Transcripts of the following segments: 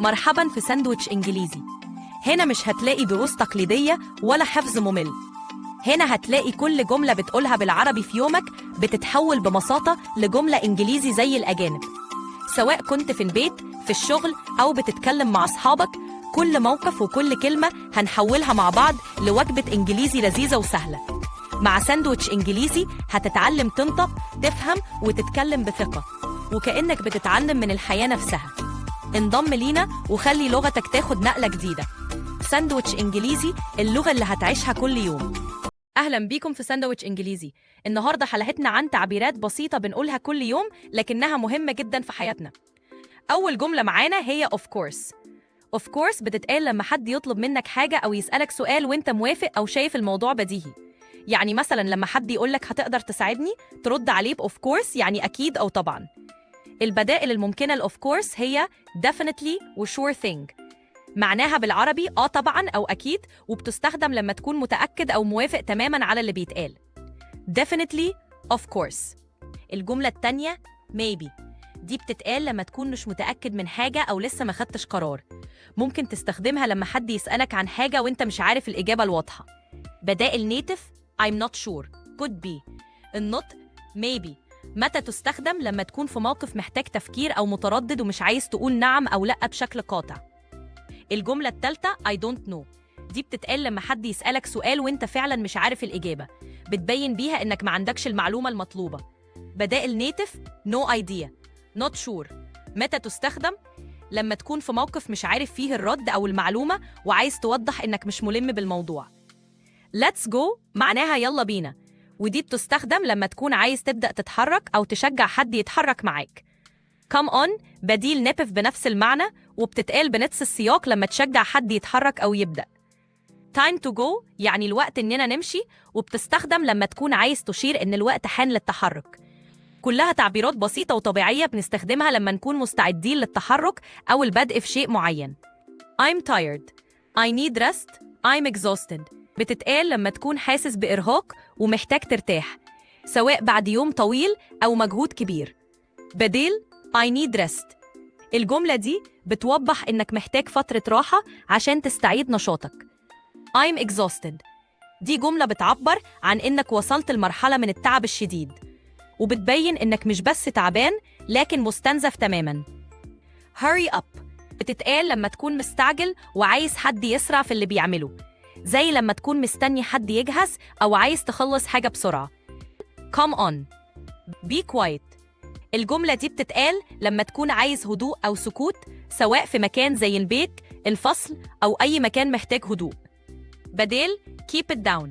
مرحباً في ساندويتش إنجليزي. هنا مش هتلاقي دروس تقليدية ولا حفظ ممل. هنا هتلاقي كل جملة بتقولها بالعربي في يومك بتتحول ببساطة لجملة إنجليزي زي الأجانب. سواء كنت في البيت، في الشغل، أو بتتكلم مع أصحابك، كل موقف وكل كلمة هنحولها مع بعض لوجبة إنجليزي لذيذة وسهلة. مع ساندويتش إنجليزي هتتعلم تنطق، تفهم، وتتكلم بثقة، وكأنك بتتعلم من الحياة نفسها. انضم لينا وخلي لغتك تاخد نقلة جديدة. ساندويتش إنجليزي، اللغة اللي هتعيشها كل يوم. أهلا بيكم في ساندويتش إنجليزي. النهاردة حلقتنا عن تعبيرات بسيطة بنقولها كل يوم لكنها مهمة جدا في حياتنا. أول جملة معانا هي of course. of course بتتقال لما حد يطلب منك حاجة أو يسألك سؤال وانت موافق أو شايف الموضوع بديهي. يعني مثلا لما حد يقولك هتقدر تساعدني، ترد عليه ب of course يعني أكيد أو طبعا. البدائل الممكنة ل of course هي definitely و sure thing. معناها بالعربي طبعا أو أكيد، وبتستخدم لما تكون متأكد أو موافق تماما على اللي بيتقال. definitely of course. الجملة التانية maybe. دي بتتقال لما تكون مش متأكد من حاجة أو لسه ما خدتش قرار. ممكن تستخدمها لما حد يسألك عن حاجة وانت مش عارف الإجابة الواضحة. بدائل native I'm not sure could be. النطق maybe. متى تستخدم لما تكون في موقف محتاج تفكير أو متردد ومش عايز تقول نعم أو لأ بشكل قاطع. الجملة الثالثة I don't know. دي بتتقال لما حد يسألك سؤال وانت فعلا مش عارف الإجابة، بتبين بيها إنك ما عندكش المعلومة المطلوبة. بدائل native no idea not sure. متى تستخدم؟ لما تكون في موقف مش عارف فيه الرد أو المعلومة وعايز توضح إنك مش ملم بالموضوع. let's go معناها يلا بينا، ودي بتستخدم لما تكون عايز تبدأ تتحرك أو تشجع حد يتحرك معاك. come on بديل نبف بنفس المعنى، وبتتقال بنفس السياق لما تشجع حد يتحرك أو يبدأ. time to go يعني الوقت إننا نمشي، وبتستخدم لما تكون عايز تشير إن الوقت حان للتحرك. كلها تعبيرات بسيطة وطبيعية بنستخدمها لما نكون مستعدين للتحرك أو البدء في شيء معين. I'm tired I need rest I'm exhausted. بتتقال لما تكون حاسس بإرهاق ومحتاج ترتاح، سواء بعد يوم طويل أو مجهود كبير. بديل I need rest. الجملة دي بتوضح إنك محتاج فترة راحة عشان تستعيد نشاطك. I'm exhausted. دي جملة بتعبر عن إنك وصلت لمرحلة من التعب الشديد، وبتبين إنك مش بس تعبان لكن مستنزف تماماً. hurry up. بتتقال لما تكون مستعجل وعايز حد يسرع في اللي بيعمله، زي لما تكون مستني حد يجهز أو عايز تخلص حاجة بسرعة. come on be quiet. الجملة دي بتتقال لما تكون عايز هدوء أو سكوت، سواء في مكان زي البيت، الفصل، أو أي مكان محتاج هدوء. بديل keep it down.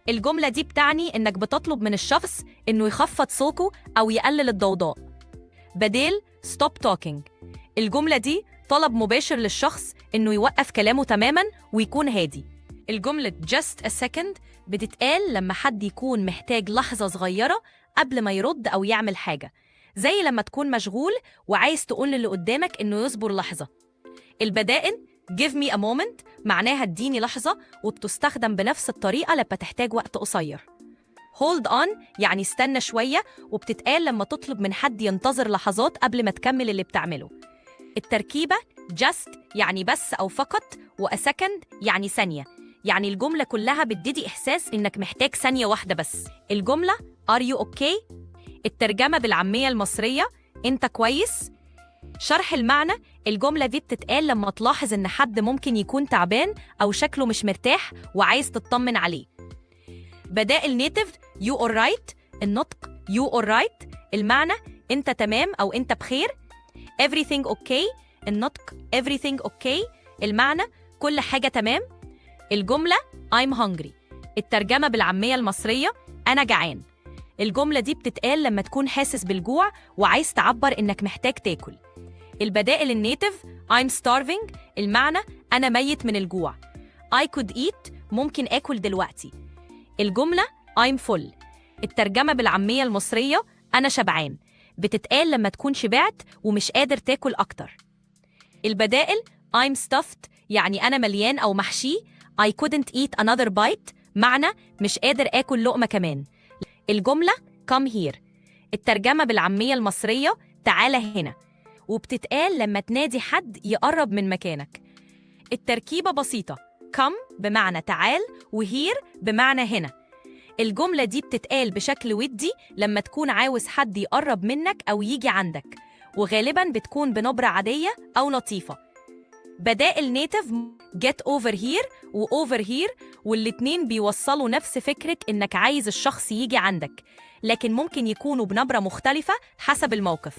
الجملة دي بتعني إنك بتطلب من الشخص إنه يخفض صوته أو يقلل الضوضاء. بديل stop talking. الجملة دي طلب مباشر للشخص إنه يوقف كلامه تماماً ويكون هادي. الجملة just a second بتتقال لما حد يكون محتاج لحظة صغيرة قبل ما يرد أو يعمل حاجة، زي لما تكون مشغول وعايز تقول للي قدامك إنه يصبر لحظة. البدائل give me a moment معناها اديني لحظة، وبتستخدم بنفس الطريقة لما تحتاج وقت قصير. hold on يعني استنى شوية، وبتتقال لما تطلب من حد ينتظر لحظات قبل ما تكمل اللي بتعمله. التركيبة just يعني بس أو فقط، و a second يعني ثانية، يعني الجملة كلها بتدي إحساس إنك محتاج ثانية واحدة بس. الجملة are you okay؟ الترجمة بالعامية المصرية أنت كويس؟ شرح المعنى، الجملة دي بتتقال لما تلاحظ إن حد ممكن يكون تعبان أو شكله مش مرتاح وعايز تطمن عليه. بدائل native you alright. النطق you alright. المعنى أنت تمام أو أنت بخير. everything okay. النطق everything okay. المعنى كل حاجة تمام. الجملة I'm hungry. الترجمة بالعامية المصرية أنا جعان. الجملة دي بتتقال لما تكون حاسس بالجوع وعايز تعبر إنك محتاج تاكل. البدائل النيتيف I'm starving. المعنى أنا ميت من الجوع. I could eat ممكن آكل دلوقتي. الجملة I'm full. الترجمة بالعامية المصرية أنا شبعان، بتتقال لما تكون شبعت ومش قادر تاكل أكتر. البدائل I'm stuffed يعني أنا مليان أو محشي. I couldn't eat another bite معنى مش قادر آكل لقمة كمان. الجملة come here. الترجمة بالعامية المصرية تعال هنا، وبتتقال لما تنادي حد يقرب من مكانك. التركيبة بسيطة، come بمعنى تعال وhere بمعنى هنا. الجملة دي بتتقال بشكل ودي لما تكون عاوز حد يقرب منك أو يجي عندك، وغالباً بتكون بنبرة عادية أو لطيفة. بدائل نيتيف get over here و over here، والاتنين بيوصلوا نفس فكرة إنك عايز الشخص يجي عندك، لكن ممكن يكونوا بنبرة مختلفة حسب الموقف.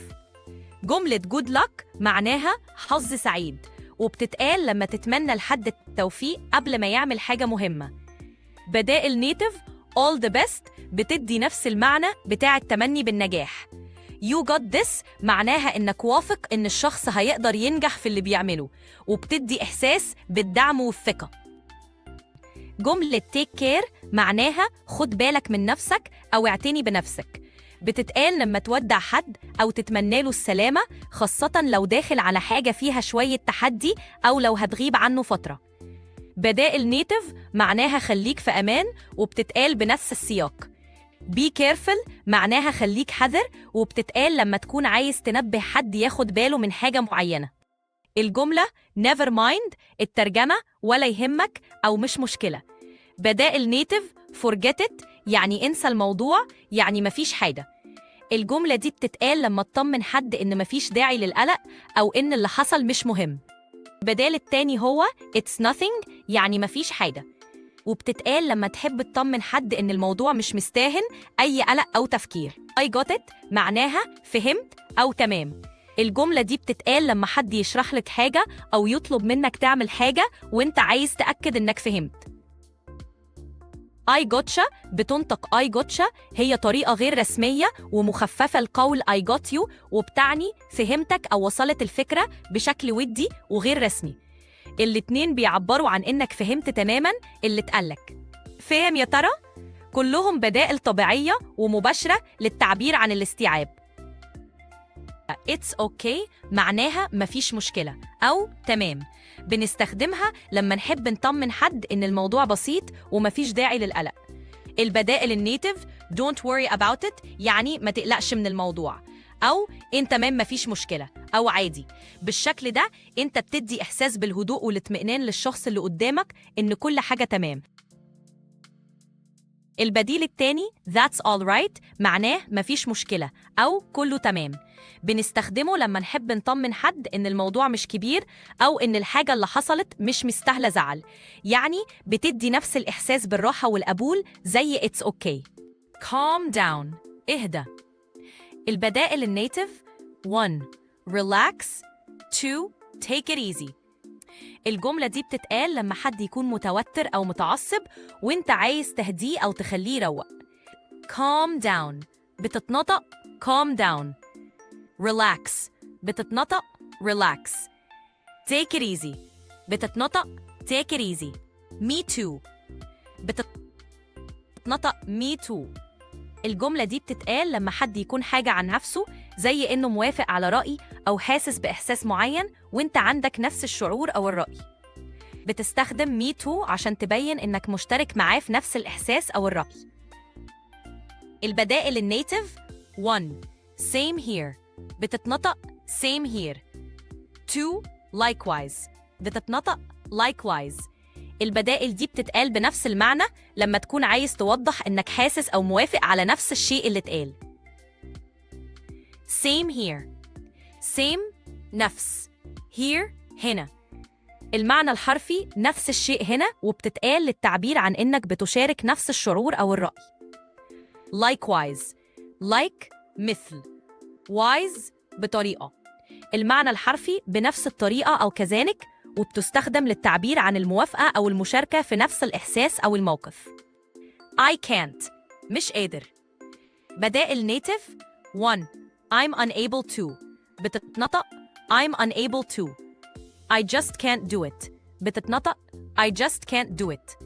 جملة good luck معناها حظ سعيد، وبتتقال لما تتمنى لحد التوفيق قبل ما يعمل حاجة مهمة. بدائل نيتيف all the best بتدي نفس المعنى بتاع التمني بالنجاح. You got this معناها إنك واثق إن الشخص هيقدر ينجح في اللي بيعمله، وبتدي إحساس بالدعم والثقة. جملة take care معناها خد بالك من نفسك أو اعتني بنفسك، بتتقال لما تودع حد أو تتمنى له السلامة، خاصة لو داخل على حاجة فيها شوية تحدي أو لو هتغيب عنه فترة. بدائل نيتيف معناها خليك في أمان، وبتتقال بنفس السياق. be careful معناها خليك حذر، وبتتقال لما تكون عايز تنبه حد ياخد باله من حاجة معينة. الجملة never mind الترجمة ولا يهمك أو مش مشكلة. بدائل نيتيف forget it يعني انسى الموضوع، يعني مفيش حاجة. الجملة دي بتتقال لما تطمن حد إن مفيش داعي للقلق أو إن اللي حصل مش مهم. بدال التاني هو it's nothing يعني مفيش حاجة، وبتتقال لما تحب تطمن حد إن الموضوع مش مستاهل أي قلق أو تفكير. I got it معناها فهمت أو تمام. الجملة دي بتتقال لما حد يشرح لك حاجة أو يطلب منك تعمل حاجة وإنت عايز تأكد إنك فهمت. I gotcha بتنطق I gotcha، هي طريقة غير رسمية ومخففة لقول I got you، وبتعني فهمتك أو وصلت الفكرة بشكل ودي وغير رسمي. الاتنين بيعبروا عن إنك فهمت تماماً اللي اتقالك. فاهم يا ترى؟ كلهم بدائل طبيعية ومباشرة للتعبير عن الاستيعاب. It's okay معناها مفيش مشكلة أو تمام، بنستخدمها لما نحب نطمن حد إن الموضوع بسيط ومفيش داعي للقلق. البدائل النيتيف don't worry about it يعني ما تقلقش من الموضوع، أو إن تمام مفيش مشكلة أو عادي. بالشكل ده أنت بتدي إحساس بالهدوء والاطمئنان للشخص اللي قدامك إن كل حاجة تمام. البديل التاني that's all right معناه مفيش مشكلة أو كله تمام، بنستخدمه لما نحب نطمن حد إن الموضوع مش كبير أو إن الحاجة اللي حصلت مش مستاهلة زعل، يعني بتدي نفس الإحساس بالراحة والقبول زي it's okay. calm down اهدى. البدائل النيتيف 1 relax 2 take it easy. الجملة دي بتتقال لما حد يكون متوتر أو متعصب وإنت عايز تهديه أو تخليه يروق. calm down بتتنطق calm down. relax بتتنطق relax. take it easy بتتنطق take it easy. me too بتتنطق me too. الجملة دي بتتقال لما حد يكون حاجة عن نفسه، زي إنه موافق على رأي أو حاسس بإحساس معين وإنت عندك نفس الشعور أو الرأي. بتستخدم me too عشان تبين إنك مشترك معاه في نفس الإحساس أو الرأي. البدائل النيتيف 1 same here بتتنطق same here. 2 likewise بتتنطق likewise. البدائل دي بتتقال بنفس المعنى لما تكون عايز توضح إنك حاسس أو موافق على نفس الشيء اللي اتقال. same here same نفس، here هنا. المعنى الحرفي نفس الشيء هنا، وبتتقال للتعبير عن إنك بتشارك نفس الشعور أو الرأي. likewise like مثل، wise بطريقة. المعنى الحرفي بنفس الطريقة أو كذلك، وبتستخدم للتعبير عن الموافقة أو المشاركة في نفس الإحساس أو الموقف. I can't مش قادر. بدائل نيتيف 1 I'm unable to بتتنطق I'm unable to. I just can't do it بتتنطق I just can't do it.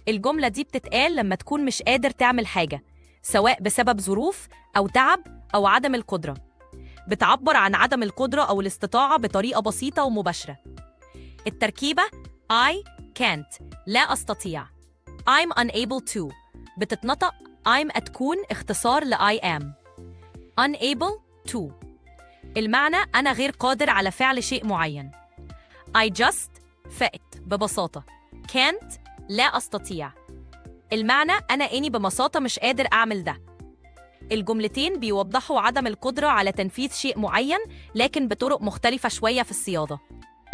الجملة دي بتتقال لما تكون مش قادر تعمل حاجة، سواء بسبب ظروف أو تعب أو عدم القدرة. بتعبر عن عدم القدرة أو الاستطاعة بطريقة بسيطة ومباشرة. التركيبة I can't لا أستطيع. I'm unable to بتتنطق I'm تكون اختصار ل I am. unable to المعنى أنا غير قادر على فعل شيء معين. I just فقت ببساطة. can't لا أستطيع. المعنى أنا إني ببساطة مش قادر أعمل ده. الجملتين بيوضحوا عدم القدرة على تنفيذ شيء معين لكن بطرق مختلفة شوية في الصياغة.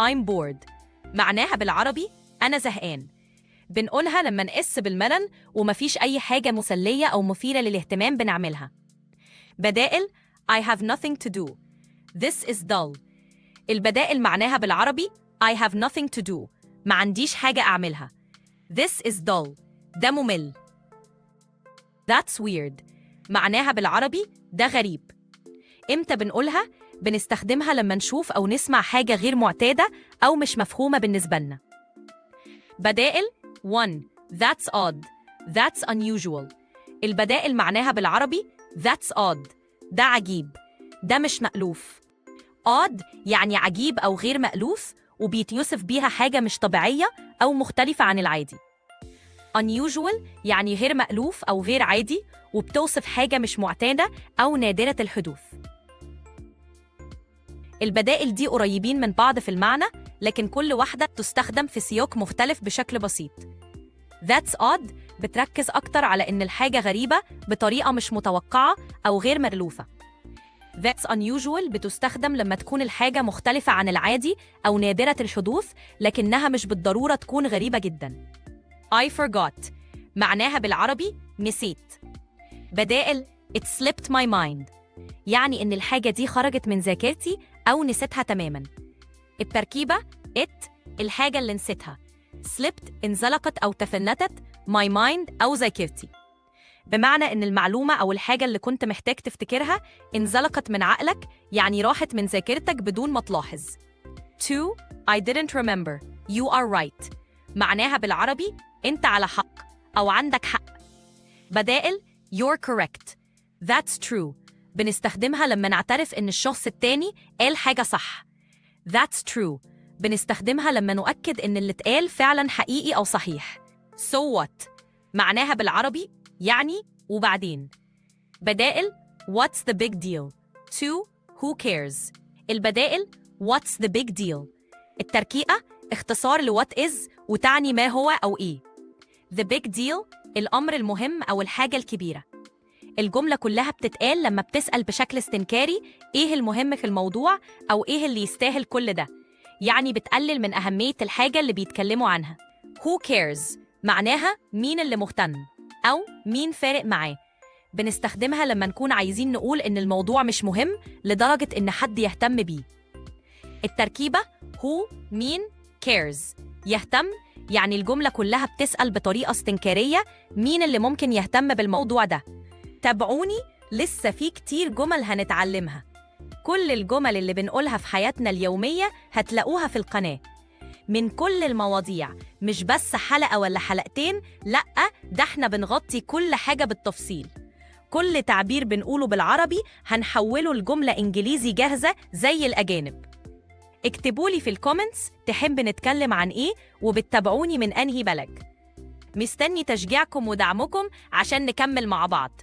I'm bored معناها بالعربي أنا زهقان. بنقولها لما نقس بالملل ومفيش أي حاجة مسلية أو مثيرة للاهتمام بنعملها. بدائل I have nothing to do. This is dull. البدائل معناها بالعربي I have nothing to do. ما عنديش حاجة أعملها. This is dull. ده ممل. That's weird. معناها بالعربي ده غريب. إمتى بنقولها؟ بنستخدمها لما نشوف أو نسمع حاجة غير معتادة أو مش مفهومة بالنسبة لنا. بدائل 1. That's odd. That's unusual. البدائل معناها بالعربي That's odd. ده عجيب. ده مش مألوف. odd يعني عجيب أو غير مألوف وبيتوصف بيها حاجة مش طبيعية أو مختلفة عن العادي. unusual يعني غير مألوف أو غير عادي وبتوصف حاجة مش معتادة أو نادرة الحدوث. البدائل دي قريبين من بعض في المعنى لكن كل واحدة تستخدم في سياق مختلف بشكل بسيط. That's odd بتركز أكتر على إن الحاجة غريبة بطريقة مش متوقعة أو غير مألوفة. That's unusual بتستخدم لما تكون الحاجة مختلفة عن العادي أو نادرة الحدوث لكنها مش بالضرورة تكون غريبة جداً. I forgot معناها بالعربي نسيت. بدائل It slipped my mind يعني إن الحاجة دي خرجت من ذاكرتي أو نسيتها تماماً. التركيبة It الحاجة اللي نسيتها. slipped انزلقت أو تفلتت my mind أو ذاكرتي. بمعنى إن المعلومة أو الحاجة اللي كنت محتاج تفتكرها انزلقت من عقلك يعني راحت من ذاكرتك بدون ما تلاحظ. 2. I didn't remember. You are right. معناها بالعربي أنت على حق أو عندك حق. بدائل You're correct. That's true. بنستخدمها لما نعترف إن الشخص التاني قال حاجة صح. That's true. بنستخدمها لما نؤكد إن اللي اتقال فعلاً حقيقي أو صحيح. So what؟ معناها بالعربي يعني وبعدين. بدائل What's the big deal؟ 2. Who cares؟ البدائل What's the big deal؟ التركيبة اختصار ل what is وتعني ما هو أو إيه. The big deal الأمر المهم أو الحاجة الكبيرة. الجملة كلها بتتقال لما بتسأل بشكل استنكاري إيه المهم في الموضوع أو إيه اللي يستاهل كل ده. يعني بتقلل من أهمية الحاجة اللي بيتكلموا عنها. Who cares؟ معناها مين اللي مهتم أو مين فارق معاه. بنستخدمها لما نكون عايزين نقول إن الموضوع مش مهم لدرجة إن حد يهتم بيه. التركيبة who مين cares يهتم يعني الجملة كلها بتسأل بطريقة استنكارية مين اللي ممكن يهتم بالموضوع ده. تابعوني لسه في كتير جمل هنتعلمها. كل الجمل اللي بنقولها في حياتنا اليومية هتلاقوها في القناة من كل المواضيع، مش بس حلقة ولا حلقتين، لأ ده احنا بنغطي كل حاجة بالتفصيل. كل تعبير بنقوله بالعربي هنحوله لجملة إنجليزي جاهزة زي الأجانب. اكتبولي في الكومنتس تحب نتكلم عن إيه وبتتابعوني من أنهي بلد. مستني تشجيعكم ودعمكم عشان نكمل مع بعض.